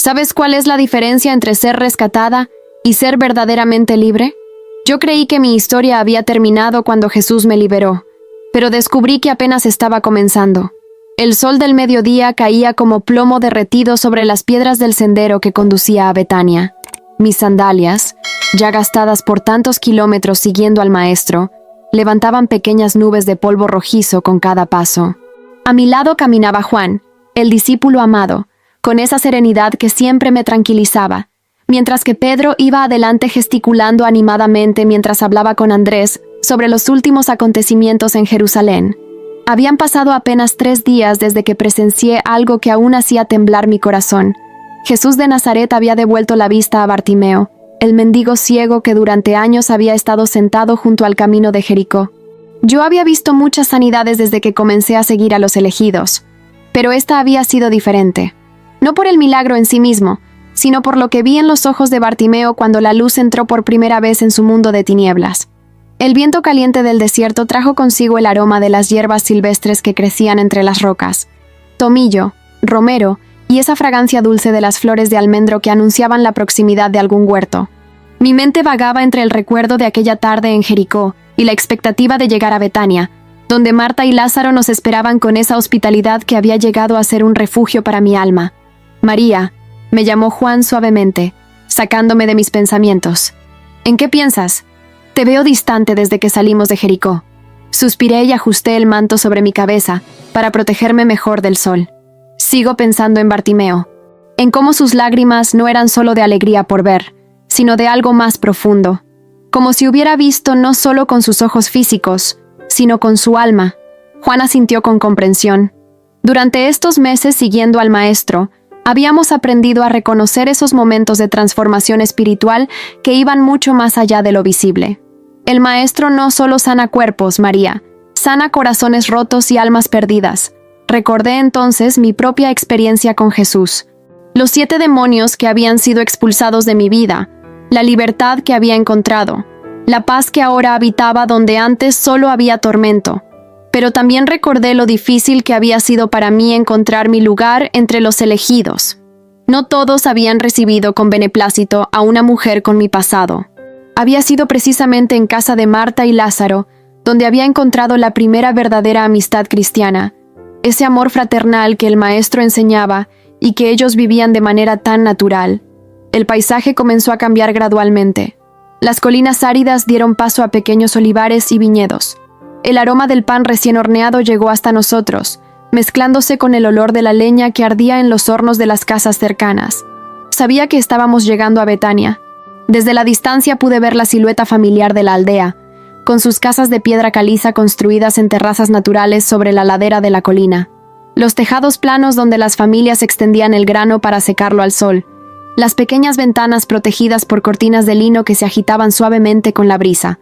¿Sabes cuál es la diferencia entre ser rescatada y ser verdaderamente libre? Yo creí que mi historia había terminado cuando Jesús me liberó, pero descubrí que apenas estaba comenzando. El sol del mediodía caía como plomo derretido sobre las piedras del sendero que conducía a Betania. Mis sandalias, ya gastadas por tantos kilómetros siguiendo al Maestro, levantaban pequeñas nubes de polvo rojizo con cada paso. A mi lado caminaba Juan, el discípulo amado, con esa serenidad que siempre me tranquilizaba, mientras que Pedro iba adelante gesticulando animadamente mientras hablaba con Andrés sobre los últimos acontecimientos en Jerusalén. Habían pasado apenas 3 días desde que presencié algo que aún hacía temblar mi corazón. Jesús de Nazaret había devuelto la vista a Bartimeo, el mendigo ciego que durante años había estado sentado junto al camino de Jericó. Yo había visto muchas sanidades desde que comencé a seguir a los elegidos, pero esta había sido diferente. No por el milagro en sí mismo, sino por lo que vi en los ojos de Bartimeo cuando la luz entró por primera vez en su mundo de tinieblas. El viento caliente del desierto trajo consigo el aroma de las hierbas silvestres que crecían entre las rocas, tomillo, romero y esa fragancia dulce de las flores de almendro que anunciaban la proximidad de algún huerto. Mi mente vagaba entre el recuerdo de aquella tarde en Jericó y la expectativa de llegar a Betania, donde Marta y Lázaro nos esperaban con esa hospitalidad que había llegado a ser un refugio para mi alma. María, me llamó Juan suavemente, sacándome de mis pensamientos. ¿En qué piensas? Te veo distante desde que salimos de Jericó. Suspiré y ajusté el manto sobre mi cabeza para protegerme mejor del sol. Sigo pensando en Bartimeo, en cómo sus lágrimas no eran solo de alegría por ver, sino de algo más profundo, como si hubiera visto no solo con sus ojos físicos, sino con su alma. Juan asintió con comprensión. Durante estos meses siguiendo al Maestro, habíamos aprendido a reconocer esos momentos de transformación espiritual que iban mucho más allá de lo visible. El Maestro no solo sana cuerpos, María, sana corazones rotos y almas perdidas. Recordé entonces mi propia experiencia con Jesús. Los 7 demonios que habían sido expulsados de mi vida, la libertad que había encontrado, la paz que ahora habitaba donde antes solo había tormento. Pero también recordé lo difícil que había sido para mí encontrar mi lugar entre los elegidos. No todos habían recibido con beneplácito a una mujer con mi pasado. Había sido precisamente en casa de Marta y Lázaro donde había encontrado la primera verdadera amistad cristiana, ese amor fraternal que el Maestro enseñaba y que ellos vivían de manera tan natural. El paisaje comenzó a cambiar gradualmente. Las colinas áridas dieron paso a pequeños olivares y viñedos. El aroma del pan recién horneado llegó hasta nosotros, mezclándose con el olor de la leña que ardía en los hornos de las casas cercanas. Sabía que estábamos llegando a Betania. Desde la distancia pude ver la silueta familiar de la aldea, con sus casas de piedra caliza construidas en terrazas naturales sobre la ladera de la colina. Los tejados planos donde las familias extendían el grano para secarlo al sol. Las pequeñas ventanas protegidas por cortinas de lino que se agitaban suavemente con la brisa.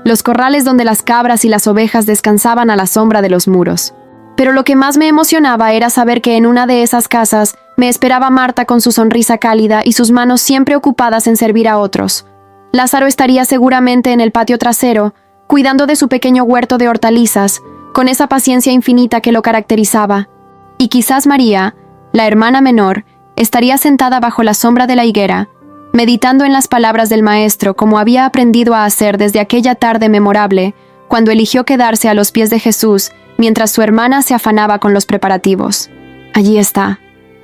Los corrales donde las cabras y las ovejas descansaban a la sombra de los muros. Pero lo que más me emocionaba era saber que en una de esas casas me esperaba Marta con su sonrisa cálida y sus manos siempre ocupadas en servir a otros. Lázaro estaría seguramente en el patio trasero, cuidando de su pequeño huerto de hortalizas, con esa paciencia infinita que lo caracterizaba. Y quizás María, la hermana menor, estaría sentada bajo la sombra de la higuera, meditando en las palabras del Maestro como había aprendido a hacer desde aquella tarde memorable, cuando eligió quedarse a los pies de Jesús mientras su hermana se afanaba con los preparativos. Allí está,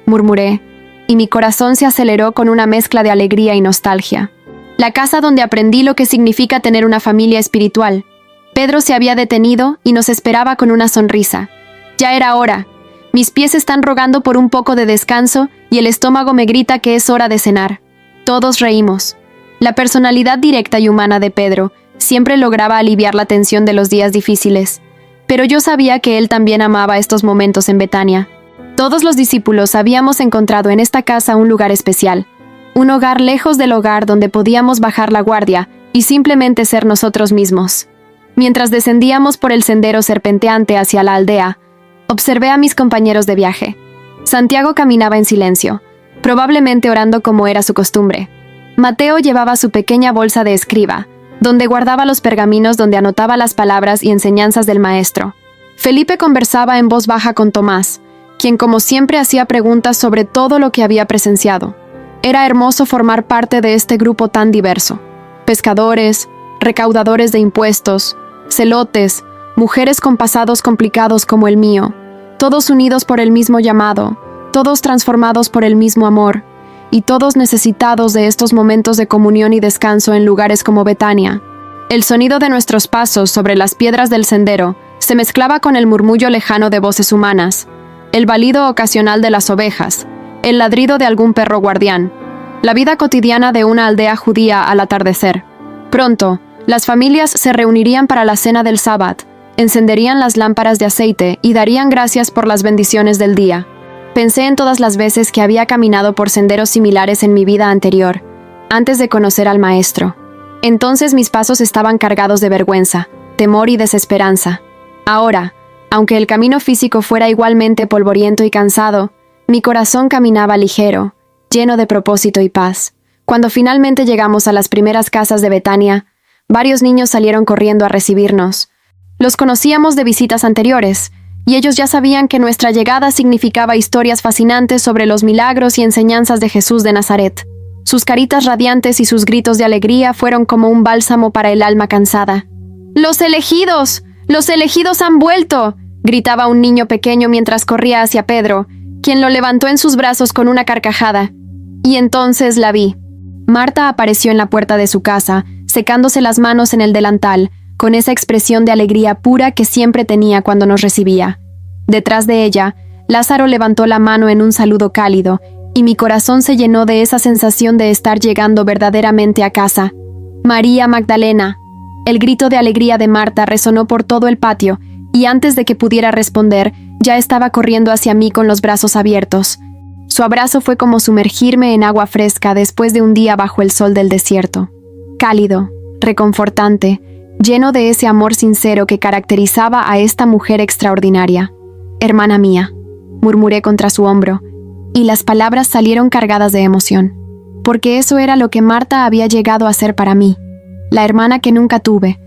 murmuré, y mi corazón se aceleró con una mezcla de alegría y nostalgia. La casa donde aprendí lo que significa tener una familia espiritual. Pedro se había detenido y nos esperaba con una sonrisa. Ya era hora. Mis pies están rogando por un poco de descanso y el estómago me grita que es hora de cenar. Todos reímos. La personalidad directa y humana de Pedro siempre lograba aliviar la tensión de los días difíciles, pero yo sabía que él también amaba estos momentos en Betania. Todos los discípulos habíamos encontrado en esta casa un lugar especial, un hogar lejos del hogar donde podíamos bajar la guardia y simplemente ser nosotros mismos. Mientras descendíamos por el sendero serpenteante hacia la aldea, observé a mis compañeros de viaje. Santiago caminaba en silencio, probablemente orando como era su costumbre. Mateo llevaba su pequeña bolsa de escriba, donde guardaba los pergaminos donde anotaba las palabras y enseñanzas del Maestro. Felipe conversaba en voz baja con Tomás, quien como siempre hacía preguntas sobre todo lo que había presenciado. Era hermoso formar parte de este grupo tan diverso. Pescadores, recaudadores de impuestos, celotes, mujeres con pasados complicados como el mío, todos unidos por el mismo llamado, todos transformados por el mismo amor, y todos necesitados de estos momentos de comunión y descanso en lugares como Betania. El sonido de nuestros pasos sobre las piedras del sendero se mezclaba con el murmullo lejano de voces humanas, el balido ocasional de las ovejas, el ladrido de algún perro guardián, la vida cotidiana de una aldea judía al atardecer. Pronto, las familias se reunirían para la cena del sábado, encenderían las lámparas de aceite y darían gracias por las bendiciones del día. Pensé en todas las veces que había caminado por senderos similares en mi vida anterior, antes de conocer al Maestro. Entonces mis pasos estaban cargados de vergüenza, temor y desesperanza. Ahora, aunque el camino físico fuera igualmente polvoriento y cansado, mi corazón caminaba ligero, lleno de propósito y paz. Cuando finalmente llegamos a las primeras casas de Betania, varios niños salieron corriendo a recibirnos. Los conocíamos de visitas anteriores, y ellos ya sabían que nuestra llegada significaba historias fascinantes sobre los milagros y enseñanzas de Jesús de Nazaret. Sus caritas radiantes y sus gritos de alegría fueron como un bálsamo para el alma cansada. ¡Los elegidos! ¡Los elegidos han vuelto!, gritaba un niño pequeño mientras corría hacia Pedro, quien lo levantó en sus brazos con una carcajada. Y entonces la vi. Marta apareció en la puerta de su casa, secándose las manos en el delantal, con esa expresión de alegría pura que siempre tenía cuando nos recibía. Detrás de ella, Lázaro levantó la mano en un saludo cálido, y mi corazón se llenó de esa sensación de estar llegando verdaderamente a casa. María Magdalena. El grito de alegría de Marta resonó por todo el patio, y antes de que pudiera responder, ya estaba corriendo hacia mí con los brazos abiertos. Su abrazo fue como sumergirme en agua fresca después de un día bajo el sol del desierto. Cálido, reconfortante, lleno de ese amor sincero que caracterizaba a esta mujer extraordinaria. «Hermana mía», murmuré contra su hombro, y las palabras salieron cargadas de emoción, porque eso era lo que Marta había llegado a ser para mí, la hermana que nunca tuve,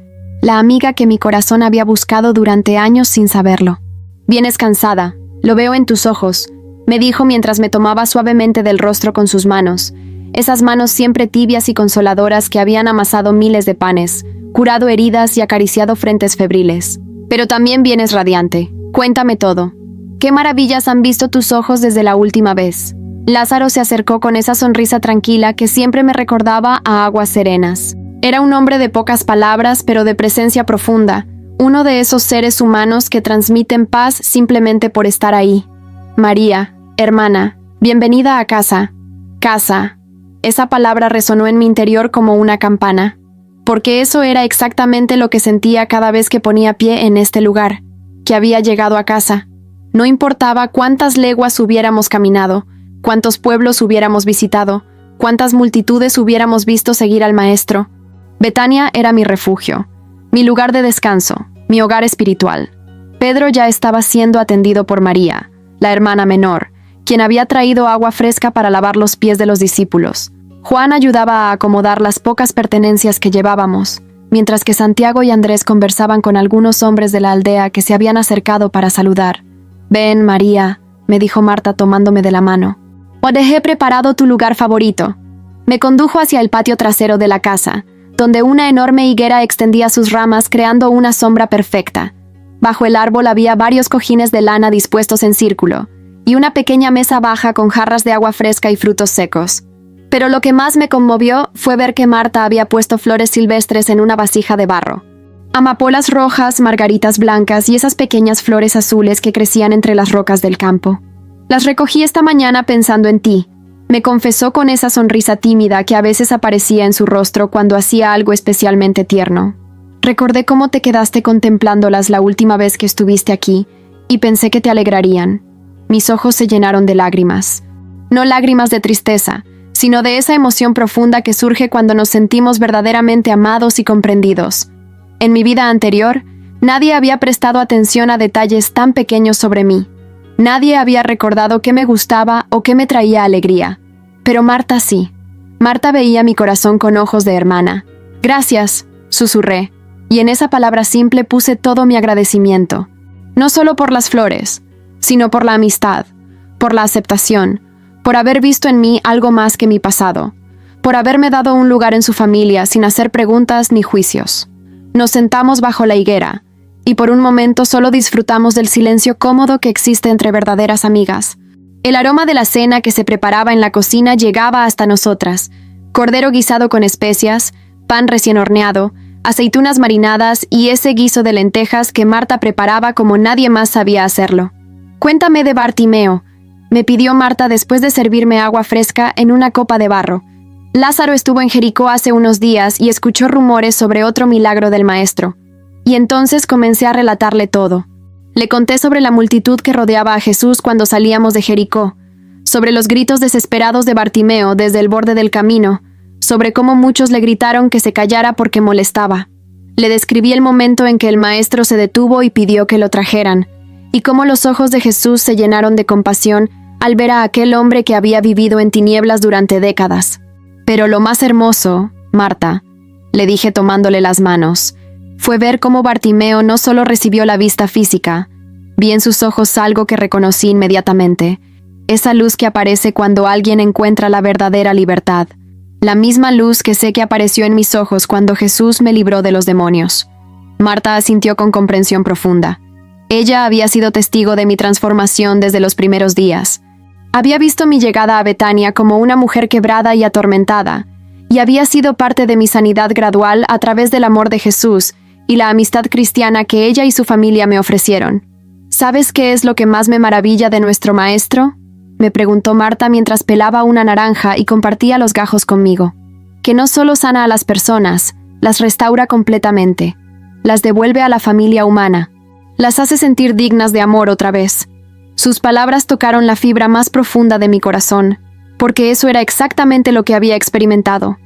la amiga que mi corazón había buscado durante años sin saberlo. «Vienes cansada, lo veo en tus ojos», me dijo mientras me tomaba suavemente del rostro con sus manos, esas manos siempre tibias y consoladoras que habían amasado miles de panes, curado heridas y acariciado frentes febriles. «Pero también vienes radiante. Cuéntame todo. ¿Qué maravillas han visto tus ojos desde la última vez?» Lázaro se acercó con esa sonrisa tranquila que siempre me recordaba a aguas serenas. Era un hombre de pocas palabras, pero de presencia profunda, uno de esos seres humanos que transmiten paz simplemente por estar ahí. «María, hermana, bienvenida a casa». Casa. Esa palabra resonó en mi interior como una campana, porque eso era exactamente lo que sentía cada vez que ponía pie en este lugar, que había llegado a casa. No importaba cuántas leguas hubiéramos caminado, cuántos pueblos hubiéramos visitado, cuántas multitudes hubiéramos visto seguir al Maestro. Betania era mi refugio, mi lugar de descanso, mi hogar espiritual. Pedro ya estaba siendo atendido por María, la hermana menor, quien había traído agua fresca para lavar los pies de los discípulos. Juan ayudaba a acomodar las pocas pertenencias que llevábamos, mientras que Santiago y Andrés conversaban con algunos hombres de la aldea que se habían acercado para saludar. «Ven, María», me dijo Marta tomándome de la mano. «Os dejé preparado tu lugar favorito». Me condujo hacia el patio trasero de la casa, donde una enorme higuera extendía sus ramas creando una sombra perfecta. Bajo el árbol había varios cojines de lana dispuestos en círculo, y una pequeña mesa baja con jarras de agua fresca y frutos secos. Pero lo que más me conmovió fue ver que Marta había puesto flores silvestres en una vasija de barro. Amapolas rojas, margaritas blancas y esas pequeñas flores azules que crecían entre las rocas del campo. «Las recogí esta mañana pensando en ti», me confesó con esa sonrisa tímida que a veces aparecía en su rostro cuando hacía algo especialmente tierno. «Recordé cómo te quedaste contemplándolas la última vez que estuviste aquí, y pensé que te alegrarían». Mis ojos se llenaron de lágrimas. No lágrimas de tristeza, sino de esa emoción profunda que surge cuando nos sentimos verdaderamente amados y comprendidos. En mi vida anterior, nadie había prestado atención a detalles tan pequeños sobre mí. Nadie había recordado qué me gustaba o qué me traía alegría. Pero Marta sí. Marta veía mi corazón con ojos de hermana. «Gracias», susurré, y en esa palabra simple puse todo mi agradecimiento. No solo por las flores, sino por la amistad, por la aceptación, por haber visto en mí algo más que mi pasado, por haberme dado un lugar en su familia sin hacer preguntas ni juicios. Nos sentamos bajo la higuera, y por un momento solo disfrutamos del silencio cómodo que existe entre verdaderas amigas. El aroma de la cena que se preparaba en la cocina llegaba hasta nosotras: cordero guisado con especias, pan recién horneado, aceitunas marinadas y ese guiso de lentejas que Marta preparaba como nadie más sabía hacerlo. «Cuéntame de Bartimeo», me pidió Marta después de servirme agua fresca en una copa de barro. Lázaro estuvo en Jericó hace unos días y escuchó rumores sobre otro milagro del maestro. Y entonces comencé a relatarle todo. Le conté sobre la multitud que rodeaba a Jesús cuando salíamos de Jericó, sobre los gritos desesperados de Bartimeo desde el borde del camino, sobre cómo muchos le gritaron que se callara porque molestaba. Le describí el momento en que el maestro se detuvo y pidió que lo trajeran, y cómo los ojos de Jesús se llenaron de compasión al ver a aquel hombre que había vivido en tinieblas durante décadas. Pero lo más hermoso, Marta, le dije tomándole las manos, fue ver cómo Bartimeo no solo recibió la vista física, vi en sus ojos algo que reconocí inmediatamente, esa luz que aparece cuando alguien encuentra la verdadera libertad, la misma luz que sé que apareció en mis ojos cuando Jesús me libró de los demonios. Marta asintió con comprensión profunda. Ella había sido testigo de mi transformación desde los primeros días. Había visto mi llegada a Betania como una mujer quebrada y atormentada, y había sido parte de mi sanidad gradual a través del amor de Jesús y la amistad cristiana que ella y su familia me ofrecieron. ¿Sabes qué es lo que más me maravilla de nuestro maestro?, me preguntó Marta mientras pelaba una naranja y compartía los gajos conmigo. Que no solo sana a las personas, las restaura completamente, las devuelve a la familia humana, las hace sentir dignas de amor otra vez. Sus palabras tocaron la fibra más profunda de mi corazón, porque eso era exactamente lo que había experimentado.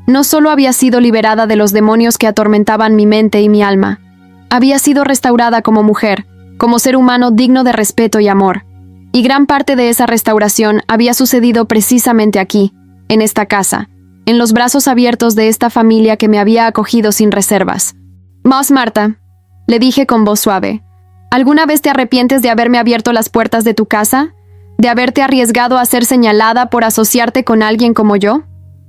No solo había sido liberada de los demonios que atormentaban mi mente y mi alma, había sido restaurada como mujer, como ser humano digno de respeto y amor. Y gran parte de esa restauración había sucedido precisamente aquí, en esta casa, en los brazos abiertos de esta familia que me había acogido sin reservas. «Mas, Marta», le dije con voz suave, ¿alguna vez te arrepientes de haberme abierto las puertas de tu casa? ¿De haberte arriesgado a ser señalada por asociarte con alguien como yo?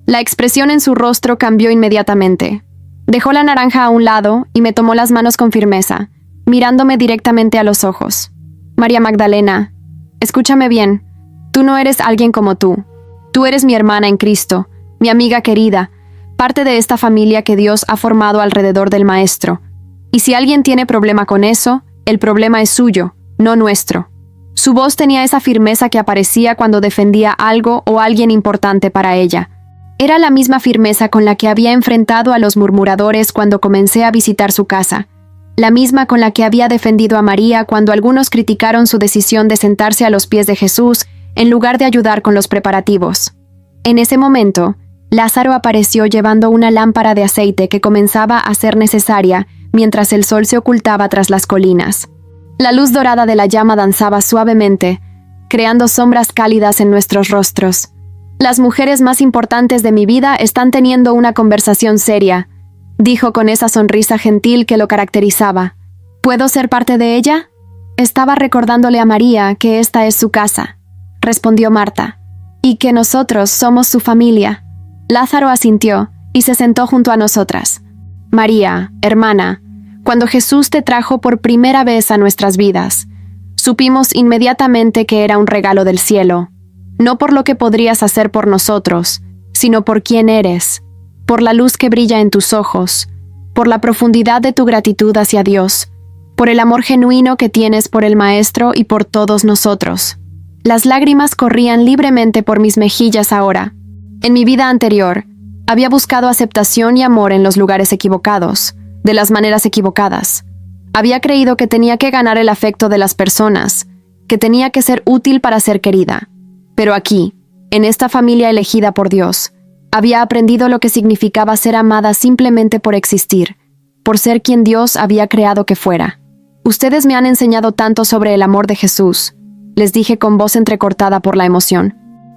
La expresión en su rostro cambió inmediatamente. Dejó la naranja a un lado y me tomó las manos con firmeza, mirándome directamente a los ojos. «María Magdalena, escúchame bien. Tú no eres alguien como tú. Tú eres mi hermana en Cristo, mi amiga querida, parte de esta familia que Dios ha formado alrededor del Maestro. Y si alguien tiene problema con eso, el problema es suyo, no nuestro». Su voz tenía esa firmeza que aparecía cuando defendía algo o alguien importante para ella. Era la misma firmeza con la que había enfrentado a los murmuradores cuando comencé a visitar su casa, la misma con la que había defendido a María cuando algunos criticaron su decisión de sentarse a los pies de Jesús en lugar de ayudar con los preparativos. En ese momento, Lázaro apareció llevando una lámpara de aceite que comenzaba a ser necesaria mientras el sol se ocultaba tras las colinas. La luz dorada de la llama danzaba suavemente, creando sombras cálidas en nuestros rostros. «Las mujeres más importantes de mi vida están teniendo una conversación seria», dijo con esa sonrisa gentil que lo caracterizaba. «¿Puedo ser parte de ella?» «Estaba recordándole a María que esta es su casa», respondió Marta, «y que nosotros somos su familia». Lázaro asintió y se sentó junto a nosotras. «María, hermana, cuando Jesús te trajo por primera vez a nuestras vidas, supimos inmediatamente que era un regalo del cielo, no por lo que podrías hacer por nosotros, sino por quién eres, por la luz que brilla en tus ojos, por la profundidad de tu gratitud hacia Dios, por el amor genuino que tienes por el Maestro y por todos nosotros». Las lágrimas corrían libremente por mis mejillas ahora. En mi vida anterior, había buscado aceptación y amor en los lugares equivocados, de las maneras equivocadas. Había creído que tenía que ganar el afecto de las personas, que tenía que ser útil para ser querida. Pero aquí, en esta familia elegida por Dios, había aprendido lo que significaba ser amada simplemente por existir, por ser quien Dios había creado que fuera. «Ustedes me han enseñado tanto sobre el amor de Jesús», les dije con voz entrecortada por la emoción.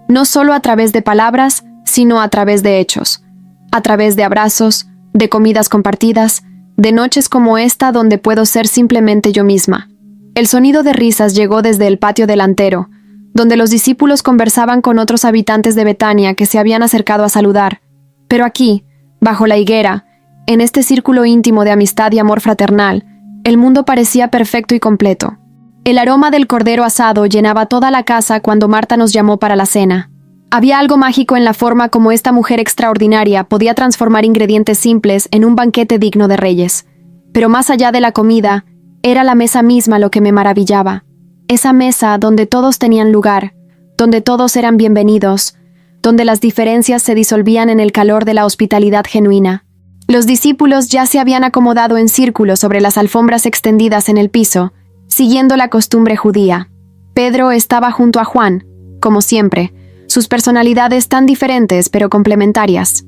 «No solo a través de palabras, sino a través de hechos, a través de abrazos, de comidas compartidas, de noches como esta donde puedo ser simplemente yo misma». El sonido de risas llegó desde el patio delantero, donde los discípulos conversaban con otros habitantes de Betania que se habían acercado a saludar. Pero aquí, bajo la higuera, en este círculo íntimo de amistad y amor fraternal, el mundo parecía perfecto y completo. El aroma del cordero asado llenaba toda la casa cuando Marta nos llamó para la cena. Había algo mágico en la forma como esta mujer extraordinaria podía transformar ingredientes simples en un banquete digno de reyes. Pero más allá de la comida, era la mesa misma lo que me maravillaba. Esa mesa donde todos tenían lugar, donde todos eran bienvenidos, donde las diferencias se disolvían en el calor de la hospitalidad genuina. Los discípulos ya se habían acomodado en círculo sobre las alfombras extendidas en el piso, siguiendo la costumbre judía. Pedro estaba junto a Juan, como siempre, sus personalidades tan diferentes pero complementarias.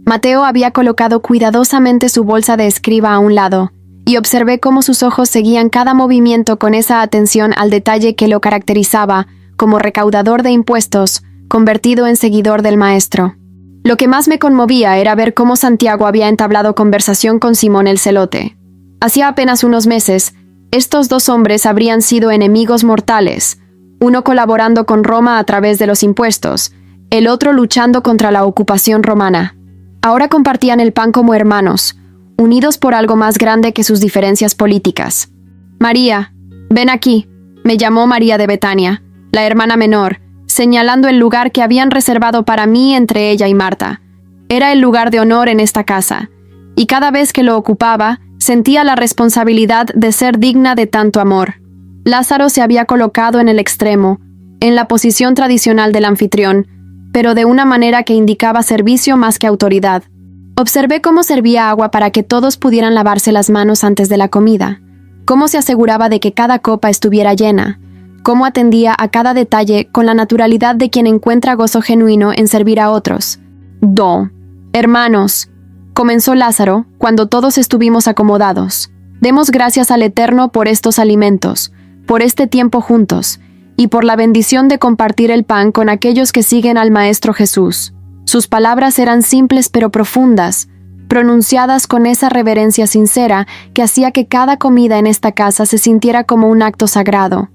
Mateo había colocado cuidadosamente su bolsa de escriba a un lado, y observé cómo sus ojos seguían cada movimiento con esa atención al detalle que lo caracterizaba como recaudador de impuestos, convertido en seguidor del Maestro. Lo que más me conmovía era ver cómo Santiago había entablado conversación con Simón el Celote. Hacía apenas unos meses, estos dos hombres habrían sido enemigos mortales, uno colaborando con Roma a través de los impuestos, el otro luchando contra la ocupación romana. Ahora compartían el pan como hermanos, unidos por algo más grande que sus diferencias políticas. «María, ven aquí», me llamó María de Betania, la hermana menor, señalando el lugar que habían reservado para mí entre ella y Marta. Era el lugar de honor en esta casa, y cada vez que lo ocupaba, sentía la responsabilidad de ser digna de tanto amor. Lázaro se había colocado en el extremo, en la posición tradicional del anfitrión, pero de una manera que indicaba servicio más que autoridad. Observé cómo servía agua para que todos pudieran lavarse las manos antes de la comida, cómo se aseguraba de que cada copa estuviera llena, cómo atendía a cada detalle con la naturalidad de quien encuentra gozo genuino en servir a otros. Hermanos, comenzó Lázaro, cuando todos estuvimos acomodados. Demos gracias al Eterno por estos alimentos, por este tiempo juntos, y por la bendición de compartir el pan con aquellos que siguen al Maestro Jesús. Sus palabras eran simples pero profundas, pronunciadas con esa reverencia sincera que hacía que cada comida en esta casa se sintiera como un acto sagrado.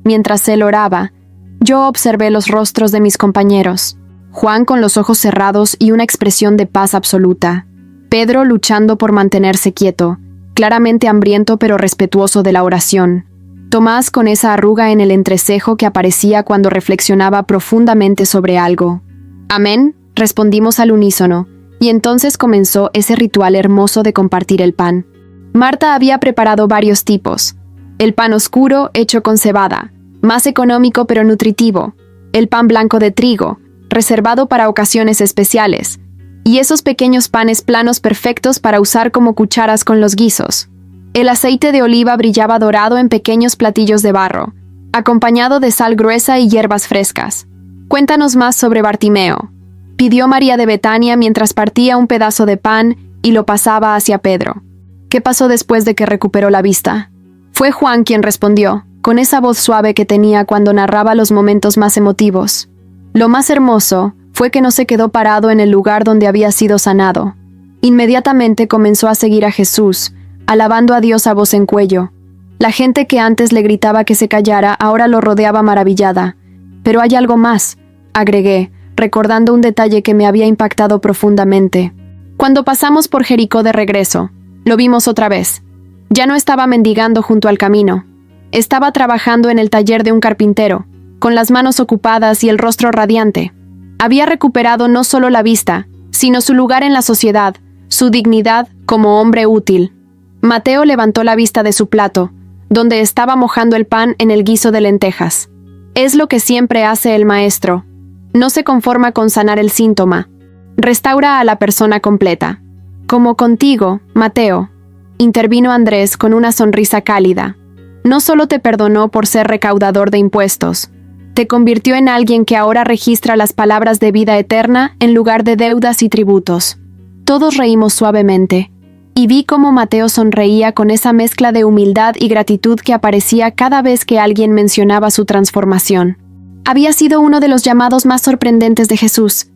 Mientras él oraba, yo observé los rostros de mis compañeros. Juan con los ojos cerrados y una expresión de paz absoluta. Pedro luchando por mantenerse quieto, claramente hambriento pero respetuoso de la oración. Tomás con esa arruga en el entrecejo que aparecía cuando reflexionaba profundamente sobre algo. «Amén», respondimos al unísono, y entonces comenzó ese ritual hermoso de compartir el pan. Marta había preparado varios tipos. El pan oscuro hecho con cebada, más económico pero nutritivo. El pan blanco de trigo, reservado para ocasiones especiales. Y esos pequeños panes planos perfectos para usar como cucharas con los guisos. El aceite de oliva brillaba dorado en pequeños platillos de barro, acompañado de sal gruesa y hierbas frescas. «Cuéntanos más sobre Bartimeo», pidió María de Betania mientras partía un pedazo de pan y lo pasaba hacia Pedro. «¿Qué pasó después de que recuperó la vista?». Fue Juan quien respondió, con esa voz suave que tenía cuando narraba los momentos más emotivos. Lo más hermoso fue que no se quedó parado en el lugar donde había sido sanado. Inmediatamente comenzó a seguir a Jesús, alabando a Dios a voz en cuello. La gente que antes le gritaba que se callara ahora lo rodeaba maravillada. «Pero hay algo más», agregué, recordando un detalle que me había impactado profundamente. Cuando pasamos por Jericó de regreso, lo vimos otra vez. Ya no estaba mendigando junto al camino. Estaba trabajando en el taller de un carpintero, con las manos ocupadas y el rostro radiante. Había recuperado no solo la vista, sino su lugar en la sociedad, su dignidad como hombre útil. Mateo levantó la vista de su plato, donde estaba mojando el pan en el guiso de lentejas. Es lo que siempre hace el maestro. No se conforma con sanar el síntoma. Restaura a la persona completa. Como contigo, Mateo, intervino Andrés con una sonrisa cálida. No solo te perdonó por ser recaudador de impuestos, te convirtió en alguien que ahora registra las palabras de vida eterna en lugar de deudas y tributos. Todos reímos suavemente, y vi cómo Mateo sonreía con esa mezcla de humildad y gratitud que aparecía cada vez que alguien mencionaba su transformación. Había sido uno de los llamados más sorprendentes de Jesús,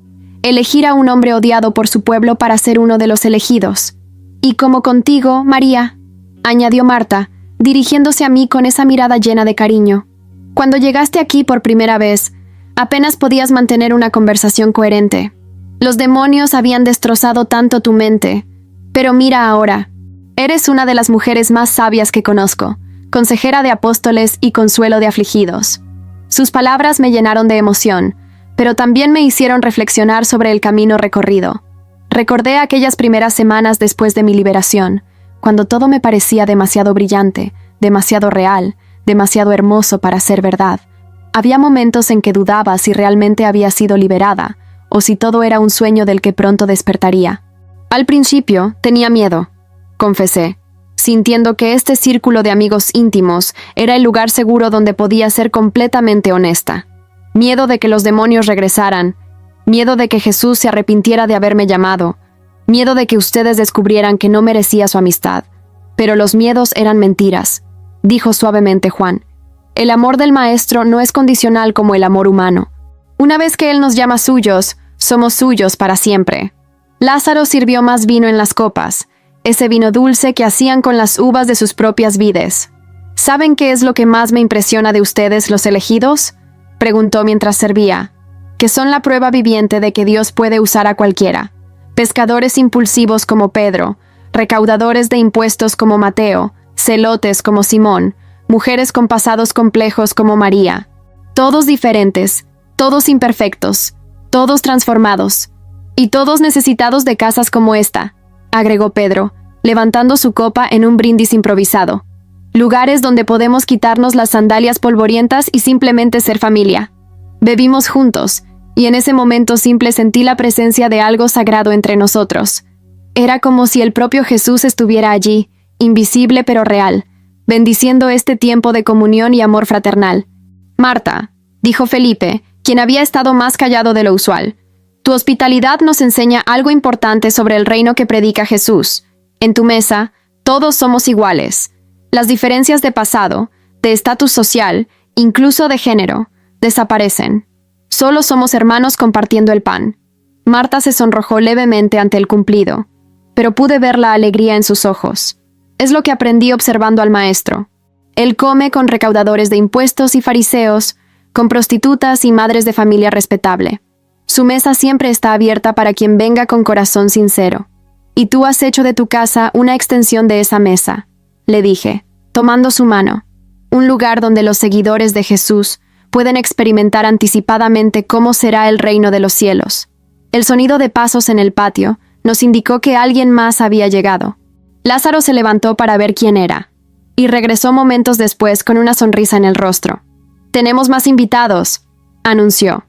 elegir a un hombre odiado por su pueblo para ser uno de los elegidos. «Y como contigo, María», añadió Marta, dirigiéndose a mí con esa mirada llena de cariño. Cuando llegaste aquí por primera vez, apenas podías mantener una conversación coherente. Los demonios habían destrozado tanto tu mente. Pero mira ahora, eres una de las mujeres más sabias que conozco, consejera de apóstoles y consuelo de afligidos. Sus palabras me llenaron de emoción, pero también me hicieron reflexionar sobre el camino recorrido. Recordé aquellas primeras semanas después de mi liberación, cuando todo me parecía demasiado brillante, demasiado real, demasiado hermoso para ser verdad. Había momentos en que dudaba si realmente había sido liberada, o si todo era un sueño del que pronto despertaría. Al principio tenía miedo, confesé, sintiendo que este círculo de amigos íntimos era el lugar seguro donde podía ser completamente honesta. Miedo de que los demonios regresaran, miedo de que Jesús se arrepintiera de haberme llamado, miedo de que ustedes descubrieran que no merecía su amistad. Pero los miedos eran mentiras, dijo suavemente Juan. El amor del Maestro no es condicional como el amor humano. Una vez que Él nos llama suyos, somos suyos para siempre. Lázaro sirvió más vino en las copas, ese vino dulce que hacían con las uvas de sus propias vides. ¿Saben qué es lo que más me impresiona de ustedes, los elegidos?, preguntó mientras servía. Que son la prueba viviente de que Dios puede usar a cualquiera. Pescadores impulsivos como Pedro, recaudadores de impuestos como Mateo, celotes como Simón, mujeres con pasados complejos como María. Todos diferentes, todos imperfectos, todos transformados, y todos necesitados de casas como esta, agregó Pedro, levantando su copa en un brindis improvisado. Lugares donde podemos quitarnos las sandalias polvorientas y simplemente ser familia. Bebimos juntos, y en ese momento simple sentí la presencia de algo sagrado entre nosotros. Era como si el propio Jesús estuviera allí, invisible pero real, bendiciendo este tiempo de comunión y amor fraternal. Marta, dijo Felipe, quien había estado más callado de lo usual, tu hospitalidad nos enseña algo importante sobre el reino que predica Jesús. En tu mesa, todos somos iguales. Las diferencias de pasado, de estatus social, incluso de género, desaparecen. Solo somos hermanos compartiendo el pan. Marta se sonrojó levemente ante el cumplido, pero pude ver la alegría en sus ojos. Es lo que aprendí observando al Maestro. Él come con recaudadores de impuestos y fariseos, con prostitutas y madres de familia respetable. Su mesa siempre está abierta para quien venga con corazón sincero. Y tú has hecho de tu casa una extensión de esa mesa, le dije, tomando su mano. Un lugar donde los seguidores de Jesús pueden experimentar anticipadamente cómo será el reino de los cielos. El sonido de pasos en el patio nos indicó que alguien más había llegado. Lázaro se levantó para ver quién era, y regresó momentos después con una sonrisa en el rostro. «Tenemos más invitados», anunció.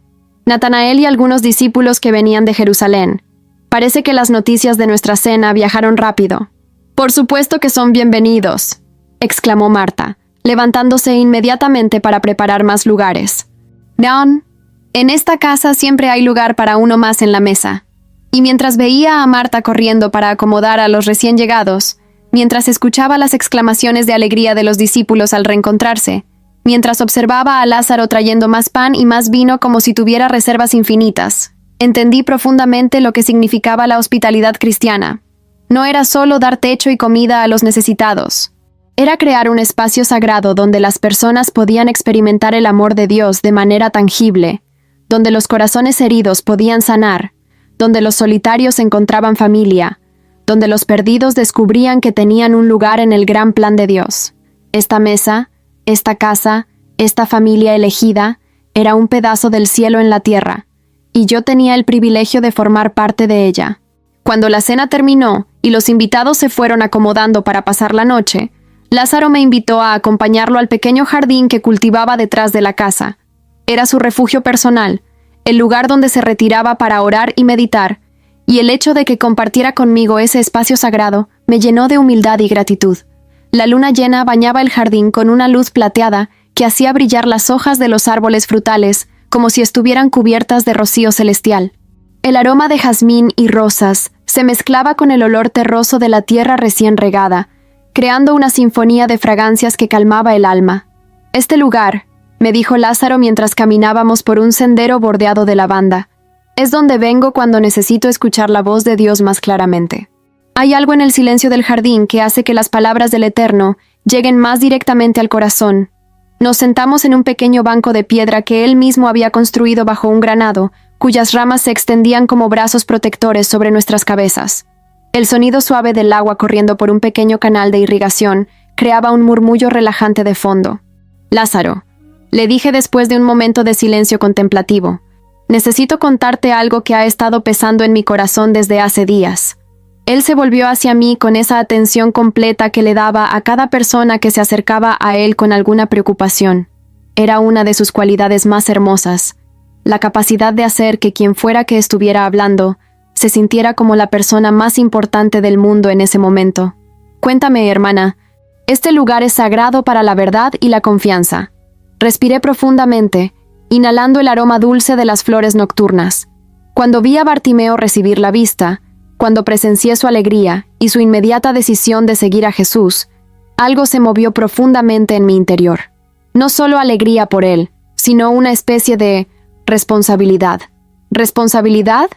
Natanael y algunos discípulos que venían de Jerusalén. Parece que las noticias de nuestra cena viajaron rápido. «Por supuesto que son bienvenidos», exclamó Marta, levantándose inmediatamente para preparar más lugares. «Don, en esta casa siempre hay lugar para uno más en la mesa». Y mientras veía a Marta corriendo para acomodar a los recién llegados, mientras escuchaba las exclamaciones de alegría de los discípulos al reencontrarse, mientras observaba a Lázaro trayendo más pan y más vino como si tuviera reservas infinitas, entendí profundamente lo que significaba la hospitalidad cristiana. No era solo dar techo y comida a los necesitados. Era crear un espacio sagrado donde las personas podían experimentar el amor de Dios de manera tangible, donde los corazones heridos podían sanar, donde los solitarios encontraban familia, donde los perdidos descubrían que tenían un lugar en el gran plan de Dios. Esta mesa, esta casa, esta familia elegida, era un pedazo del cielo en la tierra, y yo tenía el privilegio de formar parte de ella. Cuando la cena terminó y los invitados se fueron acomodando para pasar la noche, Lázaro me invitó a acompañarlo al pequeño jardín que cultivaba detrás de la casa. Era su refugio personal, el lugar donde se retiraba para orar y meditar, y el hecho de que compartiera conmigo ese espacio sagrado me llenó de humildad y gratitud. La luna llena bañaba el jardín con una luz plateada que hacía brillar las hojas de los árboles frutales como si estuvieran cubiertas de rocío celestial. El aroma de jazmín y rosas se mezclaba con el olor terroso de la tierra recién regada, creando una sinfonía de fragancias que calmaba el alma. Este lugar, me dijo Lázaro mientras caminábamos por un sendero bordeado de lavanda, es donde vengo cuando necesito escuchar la voz de Dios más claramente. Hay algo en el silencio del jardín que hace que las palabras del Eterno lleguen más directamente al corazón. Nos sentamos en un pequeño banco de piedra que él mismo había construido bajo un granado, cuyas ramas se extendían como brazos protectores sobre nuestras cabezas. El sonido suave del agua corriendo por un pequeño canal de irrigación creaba un murmullo relajante de fondo. «Lázaro», le dije después de un momento de silencio contemplativo, «necesito contarte algo que ha estado pesando en mi corazón desde hace días». Él se volvió hacia mí con esa atención completa que le daba a cada persona que se acercaba a él con alguna preocupación. Era una de sus cualidades más hermosas, la capacidad de hacer que quien fuera que estuviera hablando se sintiera como la persona más importante del mundo en ese momento. «Cuéntame, hermana, este lugar es sagrado para la verdad y la confianza». Respiré profundamente, inhalando el aroma dulce de las flores nocturnas. Cuando vi a Bartimeo recibir la vista, cuando presencié su alegría y su inmediata decisión de seguir a Jesús, algo se movió profundamente en mi interior. No solo alegría por él, sino una especie de responsabilidad. ¿Responsabilidad?,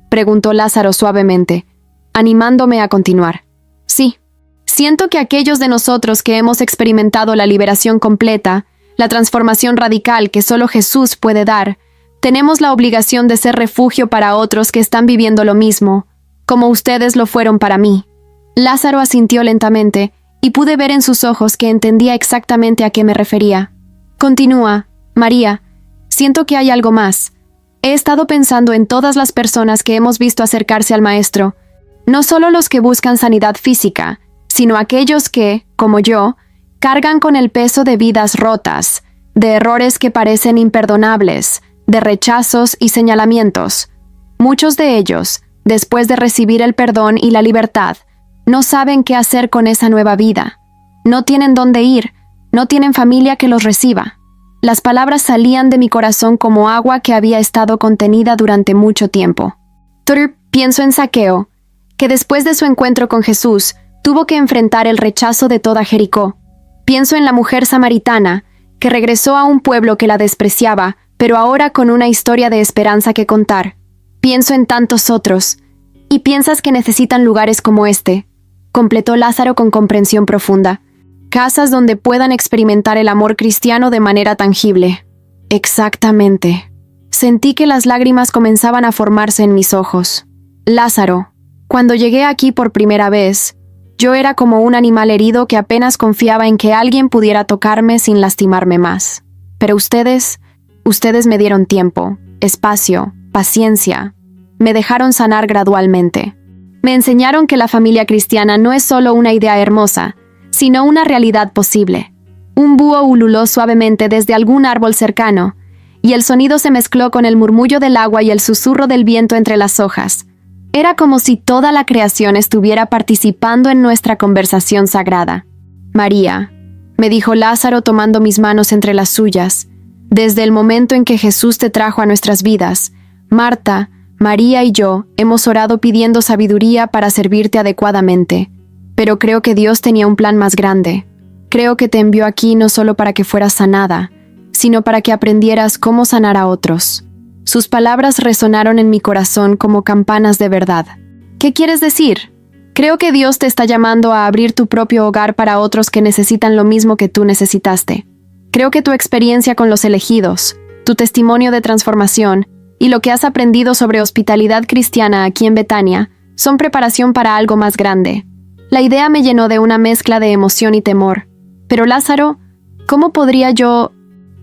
preguntó Lázaro suavemente, animándome a continuar. Sí, siento que aquellos de nosotros que hemos experimentado la liberación completa, la transformación radical que solo Jesús puede dar, tenemos la obligación de ser refugio para otros que están viviendo lo mismo, como ustedes lo fueron para mí. Lázaro asintió lentamente, y pude ver en sus ojos que entendía exactamente a qué me refería. Continúa, María, siento que hay algo más. He estado pensando en todas las personas que hemos visto acercarse al Maestro, no solo los que buscan sanidad física, sino aquellos que, como yo, cargan con el peso de vidas rotas, de errores que parecen imperdonables, de rechazos y señalamientos. Muchos de ellos, después de recibir el perdón y la libertad, no saben qué hacer con esa nueva vida. No tienen dónde ir, no tienen familia que los reciba. Las palabras salían de mi corazón como agua que había estado contenida durante mucho tiempo. Pienso en Zaqueo, que después de su encuentro con Jesús, tuvo que enfrentar el rechazo de toda Jericó. Pienso en la mujer samaritana, que regresó a un pueblo que la despreciaba, pero ahora con una historia de esperanza que contar. Pienso en tantos otros. ¿Y piensas que necesitan lugares como este?, completó Lázaro con comprensión profunda. Casas donde puedan experimentar el amor cristiano de manera tangible. Exactamente. Sentí que las lágrimas comenzaban a formarse en mis ojos. Lázaro, cuando llegué aquí por primera vez, yo era como un animal herido que apenas confiaba en que alguien pudiera tocarme sin lastimarme más. Pero ustedes me dieron tiempo, espacio, paciencia. Me dejaron sanar gradualmente. Me enseñaron que la familia cristiana no es solo una idea hermosa, sino una realidad posible. Un búho ululó suavemente desde algún árbol cercano, y el sonido se mezcló con el murmullo del agua y el susurro del viento entre las hojas. Era como si toda la creación estuviera participando en nuestra conversación sagrada. «María», me dijo Lázaro tomando mis manos entre las suyas, «desde el momento en que Jesús te trajo a nuestras vidas, Marta, María y yo hemos orado pidiendo sabiduría para servirte adecuadamente. Pero creo que Dios tenía un plan más grande. Creo que te envió aquí no solo para que fueras sanada, sino para que aprendieras cómo sanar a otros». Sus palabras resonaron en mi corazón como campanas de verdad. «¿Qué quieres decir? Creo que Dios te está llamando a abrir tu propio hogar para otros que necesitan lo mismo que tú necesitaste. Creo que tu experiencia con los elegidos, tu testimonio de transformación y lo que has aprendido sobre hospitalidad cristiana aquí en Betania son preparación para algo más grande». La idea me llenó de una mezcla de emoción y temor. «Pero Lázaro, ¿cómo podría yo...?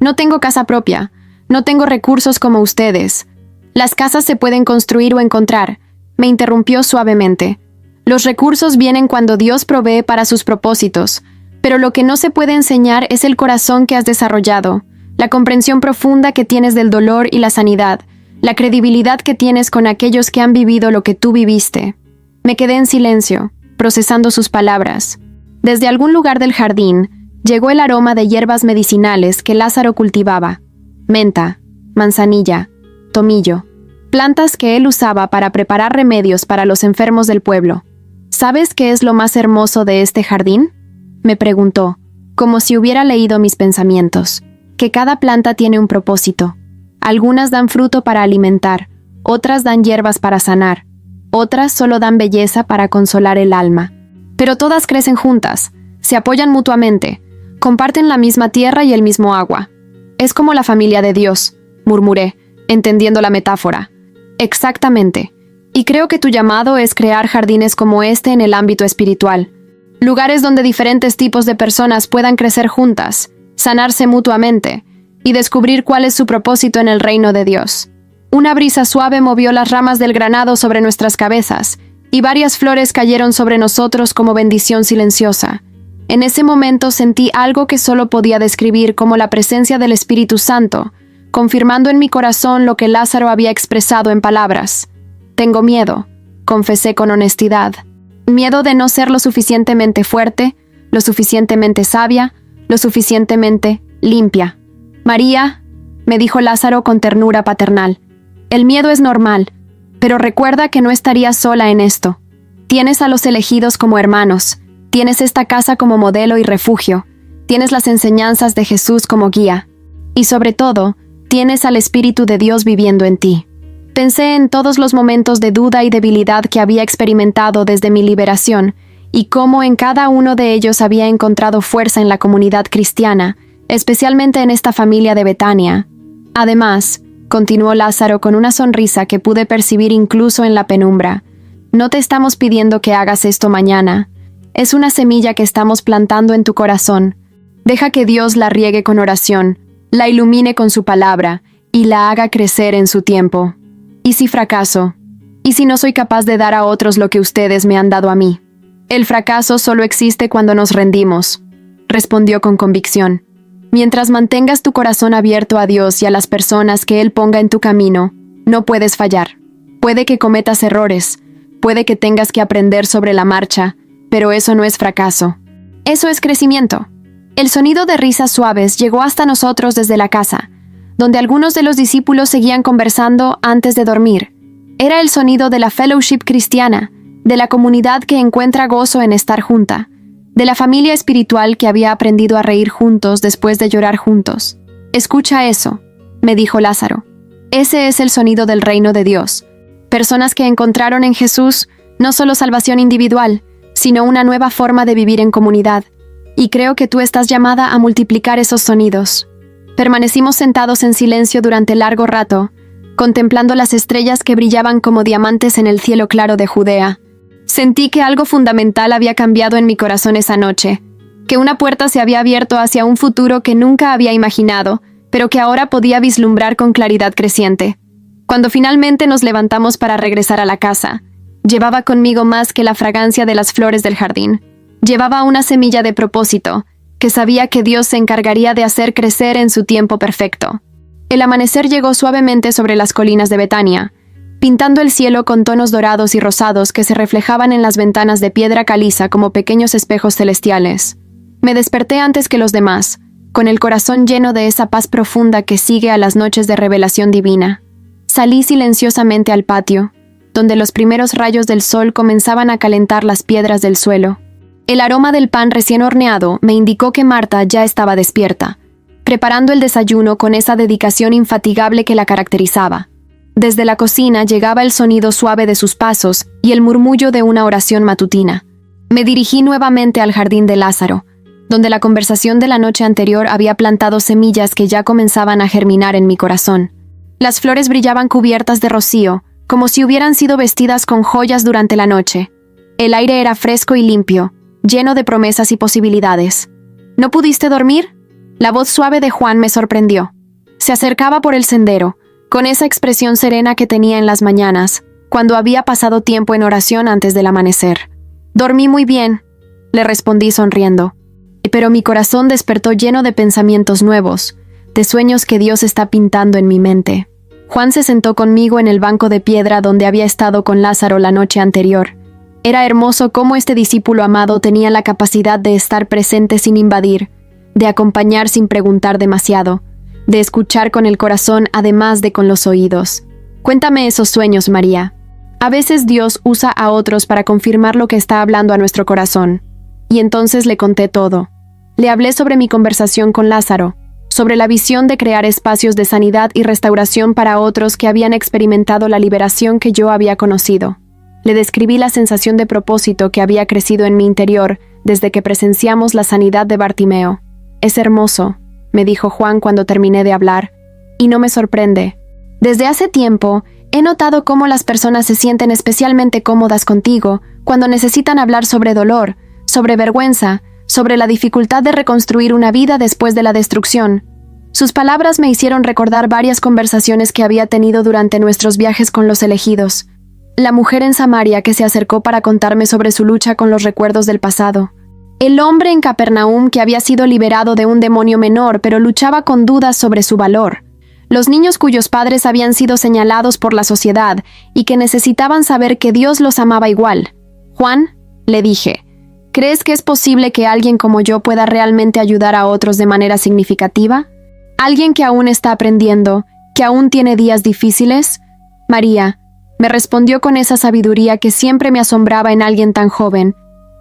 No tengo casa propia. No tengo recursos como ustedes. Las casas se pueden construir o encontrar», me interrumpió suavemente. «Los recursos vienen cuando Dios provee para sus propósitos, pero lo que no se puede enseñar es el corazón que has desarrollado, la comprensión profunda que tienes del dolor y la sanidad, la credibilidad que tienes con aquellos que han vivido lo que tú viviste». Me quedé en silencio, procesando sus palabras. Desde algún lugar del jardín llegó el aroma de hierbas medicinales que Lázaro cultivaba. Menta, manzanilla, tomillo, plantas que él usaba para preparar remedios para los enfermos del pueblo. «¿Sabes qué es lo más hermoso de este jardín?», me preguntó, como si hubiera leído mis pensamientos. «Que cada planta tiene un propósito. Algunas dan fruto para alimentar, otras dan hierbas para sanar, otras solo dan belleza para consolar el alma. Pero todas crecen juntas, se apoyan mutuamente. Comparten la misma tierra y el mismo agua. Es como la familia de Dios, murmuré, entendiendo la metáfora. Exactamente. Y creo que tu llamado es crear jardines como este en el ámbito espiritual. Lugares donde diferentes tipos de personas puedan crecer juntas, sanarse mutuamente y descubrir cuál es su propósito en el reino de Dios. Una brisa suave movió las ramas del granado sobre nuestras cabezas y varias flores cayeron sobre nosotros como bendición silenciosa. En ese momento sentí algo que solo podía describir como la presencia del Espíritu Santo, confirmando en mi corazón lo que Lázaro había expresado en palabras. Tengo miedo, confesé con honestidad. Miedo de no ser lo suficientemente fuerte, lo suficientemente sabia, lo suficientemente limpia. María, me dijo Lázaro con ternura paternal, el miedo es normal, pero recuerda que no estarías sola en esto. Tienes a los elegidos como hermanos, tienes esta casa como modelo y refugio, tienes las enseñanzas de Jesús como guía, y sobre todo, tienes al Espíritu de Dios viviendo en ti. Pensé en todos los momentos de duda y debilidad que había experimentado desde mi liberación, y cómo en cada uno de ellos había encontrado fuerza en la comunidad cristiana, especialmente en esta familia de Betania. Además, continuó Lázaro con una sonrisa que pude percibir incluso en la penumbra, no te estamos pidiendo que hagas esto mañana. Es una semilla que estamos plantando en tu corazón. Deja que Dios la riegue con oración, la ilumine con su palabra y la haga crecer en su tiempo. ¿Y si fracaso? ¿Y si no soy capaz de dar a otros lo que ustedes me han dado a mí? El fracaso solo existe cuando nos rendimos, respondió con convicción. Mientras mantengas tu corazón abierto a Dios y a las personas que Él ponga en tu camino, no puedes fallar. Puede que cometas errores, puede que tengas que aprender sobre la marcha, pero eso no es fracaso. Eso es crecimiento. El sonido de risas suaves llegó hasta nosotros desde la casa, donde algunos de los discípulos seguían conversando antes de dormir. Era el sonido de la fellowship cristiana, de la comunidad que encuentra gozo en estar junta, de la familia espiritual que había aprendido a reír juntos después de llorar juntos. Escucha eso, me dijo Lázaro. Ese es el sonido del reino de Dios. Personas que encontraron en Jesús no solo salvación individual, sino una nueva forma de vivir en comunidad. Y creo que tú estás llamada a multiplicar esos sonidos. Permanecimos sentados en silencio durante largo rato, contemplando las estrellas que brillaban como diamantes en el cielo claro de Judea. Sentí que algo fundamental había cambiado en mi corazón esa noche, que una puerta se había abierto hacia un futuro que nunca había imaginado, pero que ahora podía vislumbrar con claridad creciente. Cuando finalmente nos levantamos para regresar a la casa, llevaba conmigo más que la fragancia de las flores del jardín. Llevaba una semilla de propósito, que sabía que Dios se encargaría de hacer crecer en su tiempo perfecto. El amanecer llegó suavemente sobre las colinas de Betania, pintando el cielo con tonos dorados y rosados que se reflejaban en las ventanas de piedra caliza como pequeños espejos celestiales. Me desperté antes que los demás, con el corazón lleno de esa paz profunda que sigue a las noches de revelación divina. Salí silenciosamente al patio, donde los primeros rayos del sol comenzaban a calentar las piedras del suelo. El aroma del pan recién horneado me indicó que Marta ya estaba despierta, preparando el desayuno con esa dedicación infatigable que la caracterizaba. Desde la cocina llegaba el sonido suave de sus pasos y el murmullo de una oración matutina. Me dirigí nuevamente al jardín de Lázaro, donde la conversación de la noche anterior había plantado semillas que ya comenzaban a germinar en mi corazón. Las flores brillaban cubiertas de rocío, como si hubieran sido vestidas con joyas durante la noche. El aire era fresco y limpio, lleno de promesas y posibilidades. ¿No pudiste dormir? La voz suave de Juan me sorprendió. Se acercaba por el sendero, con esa expresión serena que tenía en las mañanas, cuando había pasado tiempo en oración antes del amanecer. Dormí muy bien, le respondí sonriendo. Pero mi corazón despertó lleno de pensamientos nuevos, de sueños que Dios está pintando en mi mente. Juan se sentó conmigo en el banco de piedra donde había estado con Lázaro la noche anterior. Era hermoso cómo este discípulo amado tenía la capacidad de estar presente sin invadir, de acompañar sin preguntar demasiado, de escuchar con el corazón además de con los oídos. Cuéntame esos sueños, María. A veces Dios usa a otros para confirmar lo que está hablando a nuestro corazón. Y entonces le conté todo. Le hablé sobre mi conversación con Lázaro, sobre la visión de crear espacios de sanidad y restauración para otros que habían experimentado la liberación que yo había conocido. Le describí la sensación de propósito que había crecido en mi interior desde que presenciamos la sanidad de Bartimeo. Es hermoso, me dijo Juan cuando terminé de hablar, y no me sorprende. Desde hace tiempo, he notado cómo las personas se sienten especialmente cómodas contigo cuando necesitan hablar sobre dolor, sobre vergüenza, sobre la dificultad de reconstruir una vida después de la destrucción. Sus palabras me hicieron recordar varias conversaciones que había tenido durante nuestros viajes con los elegidos. La mujer en Samaria que se acercó para contarme sobre su lucha con los recuerdos del pasado. El hombre en Capernaum que había sido liberado de un demonio menor pero luchaba con dudas sobre su valor. Los niños cuyos padres habían sido señalados por la sociedad y que necesitaban saber que Dios los amaba igual. Juan, le dije, ¿crees que es posible que alguien como yo pueda realmente ayudar a otros de manera significativa? ¿Alguien que aún está aprendiendo, que aún tiene días difíciles? María, me respondió con esa sabiduría que siempre me asombraba en alguien tan joven.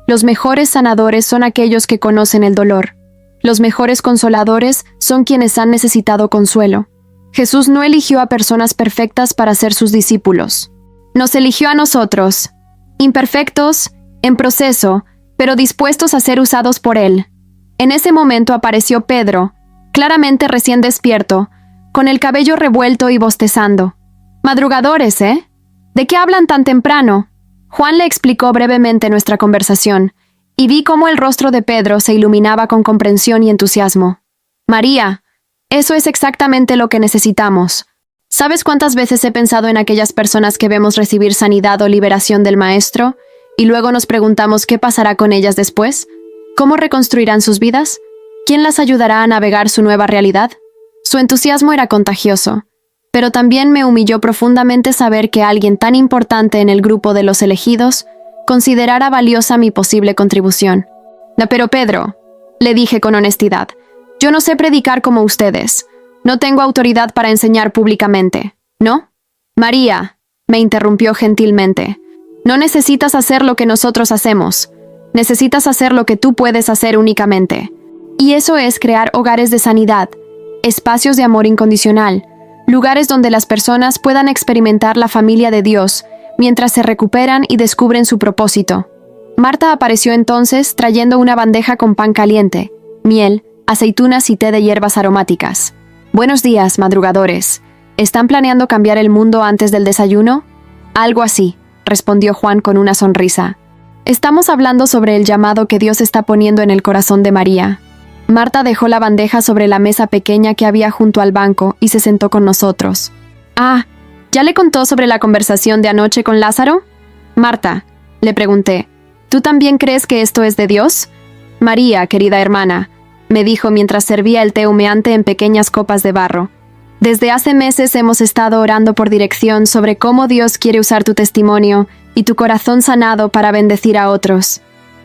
Los mejores sanadores son aquellos que conocen el dolor. Los mejores consoladores son quienes han necesitado consuelo. Jesús no eligió a personas perfectas para ser sus discípulos. Nos eligió a nosotros, imperfectos, en proceso, pero dispuestos a ser usados por Él. En ese momento apareció Pedro, claramente recién despierto, con el cabello revuelto y bostezando. Madrugadores, ¿eh? ¿De qué hablan tan temprano? Juan le explicó brevemente nuestra conversación, y vi cómo el rostro de Pedro se iluminaba con comprensión y entusiasmo. María, eso es exactamente lo que necesitamos. ¿Sabes cuántas veces he pensado en aquellas personas que vemos recibir sanidad o liberación del Maestro, y luego nos preguntamos qué pasará con ellas después? ¿Cómo reconstruirán sus vidas? ¿Quién las ayudará a navegar su nueva realidad? Su entusiasmo era contagioso, pero también me humilló profundamente saber que alguien tan importante en el grupo de los elegidos considerara valiosa mi posible contribución. No, pero Pedro, le dije con honestidad, yo no sé predicar como ustedes. No tengo autoridad para enseñar públicamente, ¿no? María, me interrumpió gentilmente, no necesitas hacer lo que nosotros hacemos. Necesitas hacer lo que tú puedes hacer únicamente. Y eso es crear hogares de sanidad, espacios de amor incondicional, lugares donde las personas puedan experimentar la familia de Dios mientras se recuperan y descubren su propósito. Marta apareció entonces trayendo una bandeja con pan caliente, miel, aceitunas y té de hierbas aromáticas. Buenos días, madrugadores. ¿Están planeando cambiar el mundo antes del desayuno? Algo así, respondió Juan con una sonrisa. Estamos hablando sobre el llamado que Dios está poniendo en el corazón de María. Marta dejó la bandeja sobre la mesa pequeña que había junto al banco y se sentó con nosotros. Ah, ¿ya le contó sobre la conversación de anoche con Lázaro? Marta, le pregunté, ¿tú también crees que esto es de Dios? María, querida hermana, me dijo mientras servía el té humeante en pequeñas copas de barro. Desde hace meses hemos estado orando por dirección sobre cómo Dios quiere usar tu testimonio y tu corazón sanado para bendecir a otros.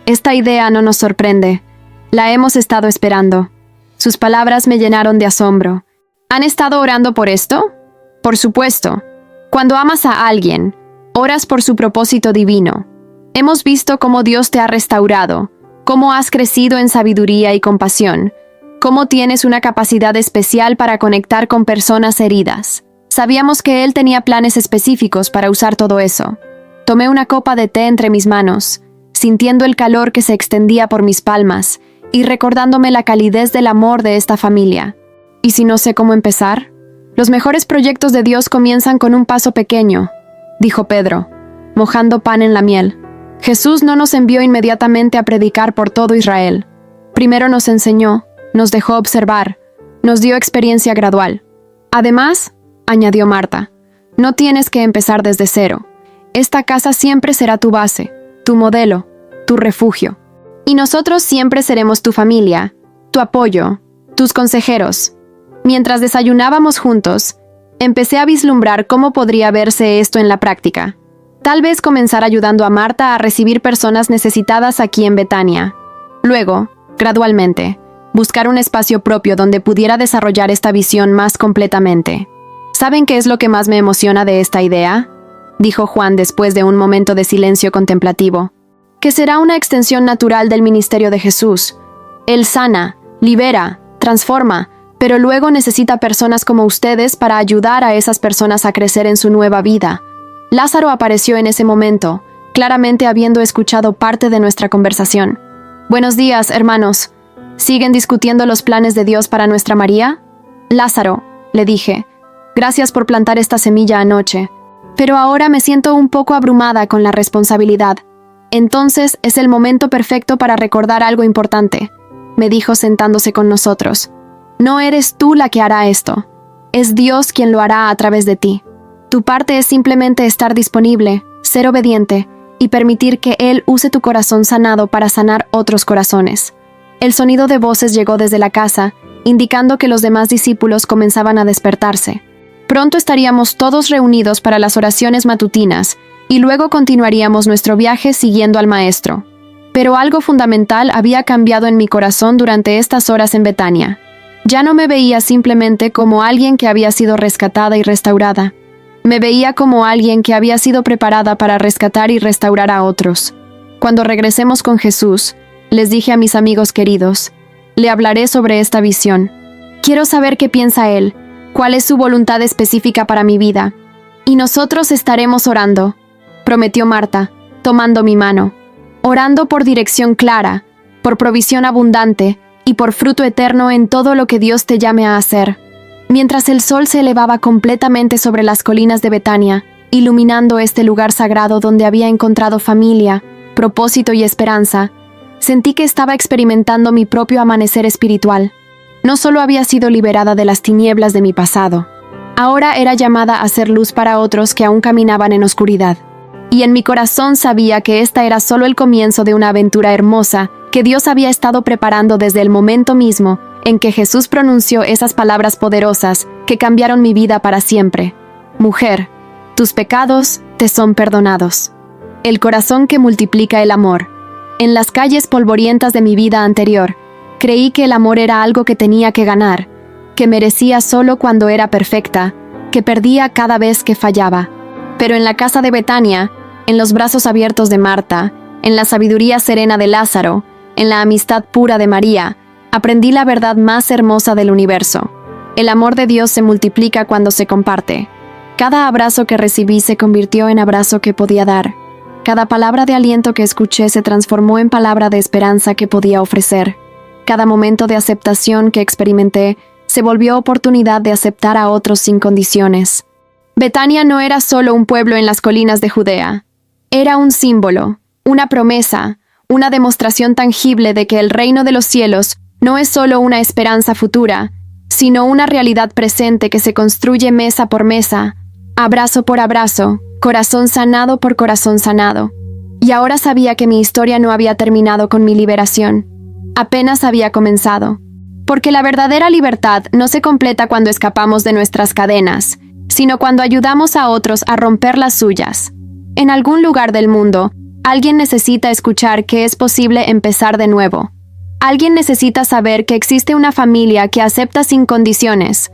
Esta idea no nos sorprende. La hemos estado esperando. Sus palabras me llenaron de asombro. ¿Han estado orando por esto? Por supuesto. Cuando amas a alguien, oras por su propósito divino. Hemos visto cómo Dios te ha restaurado, cómo has crecido en sabiduría y compasión, cómo tienes una capacidad especial para conectar con personas heridas. Sabíamos que Él tenía planes específicos para usar todo eso. Tomé una copa de té entre mis manos, sintiendo el calor que se extendía por mis palmas y recordándome la calidez del amor de esta familia. ¿Y si no sé cómo empezar? Los mejores proyectos de Dios comienzan con un paso pequeño, dijo Pedro, mojando pan en la miel. Jesús no nos envió inmediatamente a predicar por todo Israel. Primero nos enseñó, nos dejó observar, nos dio experiencia gradual. Además, añadió Marta, no tienes que empezar desde cero. Esta casa siempre será tu base, tu modelo, tu refugio. Y nosotros siempre seremos tu familia, tu apoyo, tus consejeros. Mientras desayunábamos juntos, empecé a vislumbrar cómo podría verse esto en la práctica. Tal vez comenzar ayudando a Marta a recibir personas necesitadas aquí en Betania. Luego, gradualmente, buscar un espacio propio donde pudiera desarrollar esta visión más completamente. ¿Saben qué es lo que más me emociona de esta idea?, dijo Juan después de un momento de silencio contemplativo. Que será una extensión natural del ministerio de Jesús. Él sana, libera, transforma, pero luego necesita personas como ustedes para ayudar a esas personas a crecer en su nueva vida. Lázaro apareció en ese momento, claramente habiendo escuchado parte de nuestra conversación. Buenos días, hermanos. ¿Siguen discutiendo los planes de Dios para nuestra María? Lázaro, le dije, gracias por plantar esta semilla anoche, pero ahora me siento un poco abrumada con la responsabilidad. Entonces es el momento perfecto para recordar algo importante, me dijo sentándose con nosotros. No eres tú la que hará esto, es Dios quien lo hará a través de ti. Tu parte es simplemente estar disponible, ser obediente y permitir que Él use tu corazón sanado para sanar otros corazones. El sonido de voces llegó desde la casa, indicando que los demás discípulos comenzaban a despertarse. Pronto estaríamos todos reunidos para las oraciones matutinas y luego continuaríamos nuestro viaje siguiendo al Maestro. Pero algo fundamental había cambiado en mi corazón durante estas horas en Betania. Ya no me veía simplemente como alguien que había sido rescatada y restaurada. Me veía como alguien que había sido preparada para rescatar y restaurar a otros. Cuando regresemos con Jesús, les dije a mis amigos queridos, le hablaré sobre esta visión. Quiero saber qué piensa Él, cuál es su voluntad específica para mi vida. Y nosotros estaremos orando, prometió Marta, tomando mi mano. Orando por dirección clara, por provisión abundante y por fruto eterno en todo lo que Dios te llame a hacer. Mientras el sol se elevaba completamente sobre las colinas de Betania, iluminando este lugar sagrado donde había encontrado familia, propósito y esperanza, sentí que estaba experimentando mi propio amanecer espiritual. No solo había sido liberada de las tinieblas de mi pasado, ahora era llamada a ser luz para otros que aún caminaban en oscuridad. Y en mi corazón sabía que esta era solo el comienzo de una aventura hermosa que Dios había estado preparando desde el momento mismo en que Jesús pronunció esas palabras poderosas que cambiaron mi vida para siempre. Mujer, tus pecados te son perdonados. El corazón que multiplica el amor. En las calles polvorientas de mi vida anterior, creí que el amor era algo que tenía que ganar, que merecía solo cuando era perfecta, que perdía cada vez que fallaba. Pero en la casa de Betania, en los brazos abiertos de Marta, en la sabiduría serena de Lázaro, en la amistad pura de María, aprendí la verdad más hermosa del universo. El amor de Dios se multiplica cuando se comparte. Cada abrazo que recibí se convirtió en abrazo que podía dar. Cada palabra de aliento que escuché se transformó en palabra de esperanza que podía ofrecer. Cada momento de aceptación que experimenté se volvió oportunidad de aceptar a otros sin condiciones. Betania no era solo un pueblo en las colinas de Judea. Era un símbolo, una promesa, una demostración tangible de que el reino de los cielos no es solo una esperanza futura, sino una realidad presente que se construye mesa por mesa, abrazo por abrazo, corazón sanado por corazón sanado. Y ahora sabía que mi historia no había terminado con mi liberación. Apenas había comenzado. Porque la verdadera libertad no se completa cuando escapamos de nuestras cadenas, sino cuando ayudamos a otros a romper las suyas. En algún lugar del mundo, alguien necesita escuchar que es posible empezar de nuevo. Alguien necesita saber que existe una familia que acepta sin condiciones.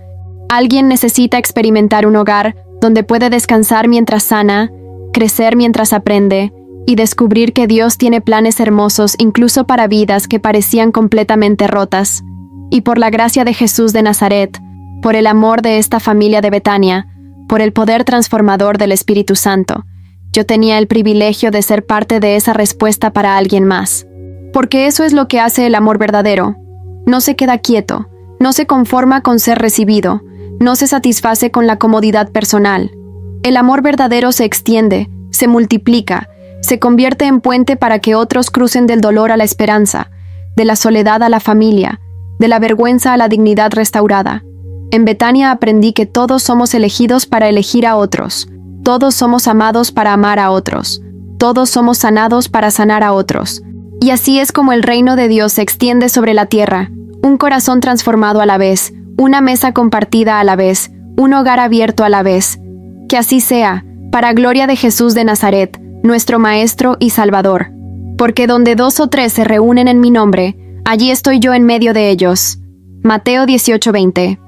Alguien necesita experimentar un hogar donde puede descansar mientras sana, crecer mientras aprende y descubrir que Dios tiene planes hermosos incluso para vidas que parecían completamente rotas. Y por la gracia de Jesús de Nazaret, por el amor de esta familia de Betania, por el poder transformador del Espíritu Santo, yo tenía el privilegio de ser parte de esa respuesta para alguien más. Porque eso es lo que hace el amor verdadero. No se queda quieto, no se conforma con ser recibido, no se satisface con la comodidad personal. El amor verdadero se extiende, se multiplica, se convierte en puente para que otros crucen del dolor a la esperanza, de la soledad a la familia, de la vergüenza a la dignidad restaurada. En Betania aprendí que todos somos elegidos para elegir a otros, todos somos amados para amar a otros, todos somos sanados para sanar a otros. Y así es como el reino de Dios se extiende sobre la tierra, un corazón transformado a la vez, una mesa compartida a la vez, un hogar abierto a la vez. Que así sea, para gloria de Jesús de Nazaret, nuestro Maestro y Salvador. Porque donde 2 o 3 se reúnen en mi nombre, allí estoy yo en medio de ellos. Mateo 18:20.